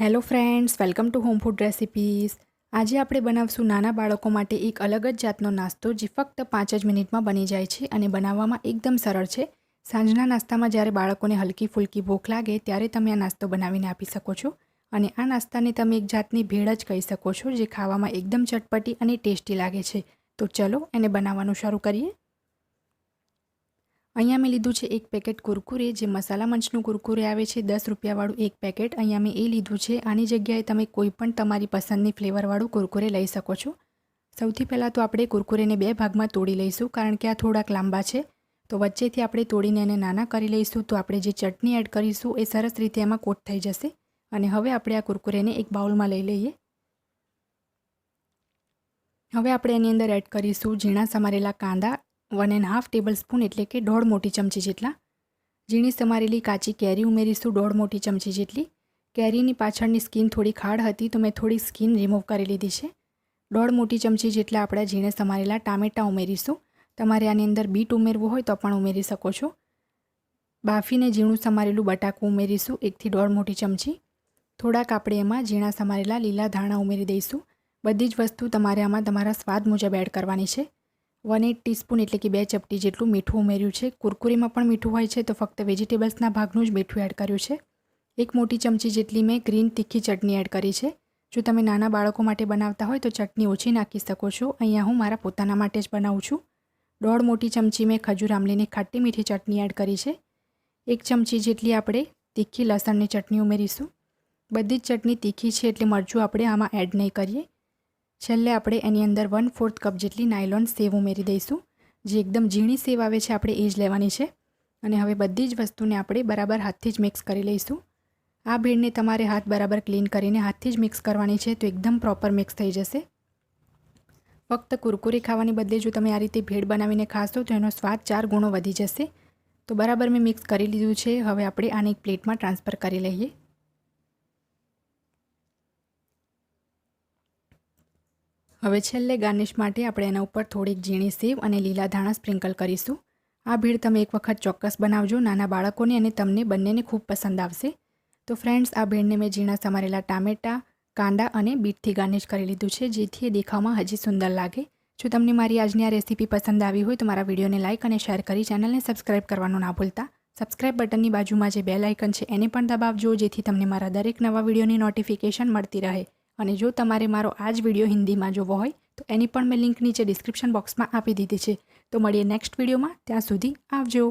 Hello friends, welcome to home food recipes. આજે આપણે બનાવશું નાના બાળકો માટે એક અલગ જ જાતનો નાસ્તો જે ફક્ત 5 જ મિનિટમાં બની જાય છે અને બનાવવામાં એકદમ સરળ છે। સાંજના નાસ્તામાં જ્યારે બાળકોને હલકી ફૂલકી ભૂખ લાગે ત્યારે તમે આ નાસ્તો બનાવીને આપી શકો છો અને આ નાસ્તાને તમે એક જાતની ભેળ જ કહી શકો છો જે ખાવામાં એકદમ ચટપટી અને ટેસ્ટી લાગે છે। તો ચલો એને બનાવવાનું શરૂ કરીએ। અહીંયા મેં લીધું છે એક પેકેટ કુરકુરે, જે મસાલા મંચનું કુરકુરે આવે છે, 10 રૂપિયાવાળું એક પેકેટ અહીંયા મેં એ લીધું છે। આની જગ્યાએ તમે કોઈ પણ તમારી પસંદની ફ્લેવરવાળું કુરકુરે લઈ શકો છો। સૌથી પહેલાં તો આપણે કુરકુરેને 2 ભાગમાં તોડી લઈશું કારણ કે આ થોડાક લાંબા છે, તો વચ્ચેથી આપણે તોડીને એને નાના કરી લઈશું તો આપણે જે ચટણી એડ કરીશું એ સરસ રીતે એમાં કોટ થઈ જશે। અને હવે આપણે આ કુરકુરેને એક બાઉલમાં લઈ લઈએ। હવે આપણે એની અંદર એડ કરીશું ઝીણા સમારેલા કાંદા, 1.5 ટેબલસ્પૂન એટલે કે 1.5 મોટી ચમચી જેટલા। ઝીણી સમારેલી કાચી કેરી ઉમેરીશું 1.5 મોટી ચમચી જેટલી। કેરીની પાછળની સ્કિન થોડી ખાડ હતી તો મેં થોડી સ્કિન રિમૂવ કરી લીધી છે। 1.5 મોટી ચમચી જેટલા આપણે ઝીણે સમારેલા ટામેટાં ઉમેરીશું। તમારે આની અંદર બીટ ઉમેરવું હોય તો પણ ઉમેરી શકો છો। બાફીને ઝીણું સમારેલું બટાકું ઉમેરીશું 1 થી 1.5 મોટી ચમચી। થોડાક આપણે એમાં ઝીણા સમારેલા લીલા ધાણા ઉમેરી દઈશું। બધી જ વસ્તુ તમારે આમાં તમારા સ્વાદ મુજબ એડ કરવાની છે। 1/8 ટીસ્પૂન એટલે કે 2 ચપટી જેટલું મીઠું ઉમેર્યું છે। કુરકુરીમાં પણ મીઠું હોય છે તો ફક્ત વેજીટેબલ્સના ભાગનું જ મીઠું એડ કર્યું છે। 1 મોટી ચમચી જેટલી મેં ગ્રીન તીખી ચટણી એડ કરી છે। જો તમે નાના બાળકો માટે બનાવતા હોય તો ચટણી ઓછી નાખી શકો છો। અહીંયા હું મારા પોતાના માટે જ બનાવું છું। 1.5 મોટી ચમચી મેં ખજૂર આમલીની ખાટી મીઠી ચટણી એડ કરી છે। 1 ચમચી જેટલી આપણે તીખી લસણની ચટણી ઉમેરીશું। બધી જ ચટણી તીખી છે એટલે મરચું આપણે આમાં એડ નહીં કરીએ। છેલ્લે આપણે એની અંદર 1/4 કપ જેટલી નાયલોન સેવ ઉમેરી દઈશું। જે એકદમ ઝીણી સેવ આવે છે આપણે એ જ લેવાની છે। અને હવે બધી જ વસ્તુને આપણે બરાબર હાથથી જ મિક્સ કરી લઈશું। આ ભેળને તમારે હાથ બરાબર ક્લીન કરીને હાથથી જ મિક્સ કરવાની છે તો એકદમ પ્રોપર મિક્સ થઈ જશે। ફક્ત કુરકુરે ખાવાની બદલે જો તમે આ રીતે ભેળ બનાવીને ખાશો તો એનો સ્વાદ 4 ગુણો વધી જશે। તો બરાબર મેં મિક્સ કરી લીધું છે। હવે આપણે આને એક પ્લેટમાં ટ્રાન્સફર કરી લઈએ। હવે છેલ્લે ગાર્નિશ માટે આપણે એના ઉપર થોડીક ઝીણી સેવ અને લીલા ધાણા સ્પ્રિંકલ કરીશું। આ ભેળ તમે એક વખત ચોક્કસ બનાવજો, નાના બાળકોને અને તમને બંનેને ખૂબ પસંદ આવશે। તો ફ્રેન્ડ્સ, આ ભેળને મેં ઝીણા સમારેલા ટામેટાં, કાંદા અને બીટથી ગાર્નિશ કરી લીધું છે જેથી એ દેખાવમાં હજી સુંદર લાગે। જો તમને મારી આજની આ રેસીપી પસંદ આવી હોય તો મારા વિડીયોને લાઇક અને શેર કરી ચેનલને સબસ્ક્રાઇબ કરવાનું ના ભૂલતા। સબસ્ક્રાઇબ બટનની બાજુમાં જે બેલ આઇકન છે એને પણ દબાવજો જેથી તમને મારા દરેક નવા વિડીયોની નોટિફિકેશન મળતી રહે। અને જો તમારે મારો આ જ વિડીયો હિન્દીમાં જોવો હોય તો એની પણ મેં લિંક નીચે ડિસ્ક્રિપ્શન બોક્સમાં આપી દીધી છે। તો મળીએ નેક્સ્ટ વિડીયોમાં, ત્યાં સુધી આવજો।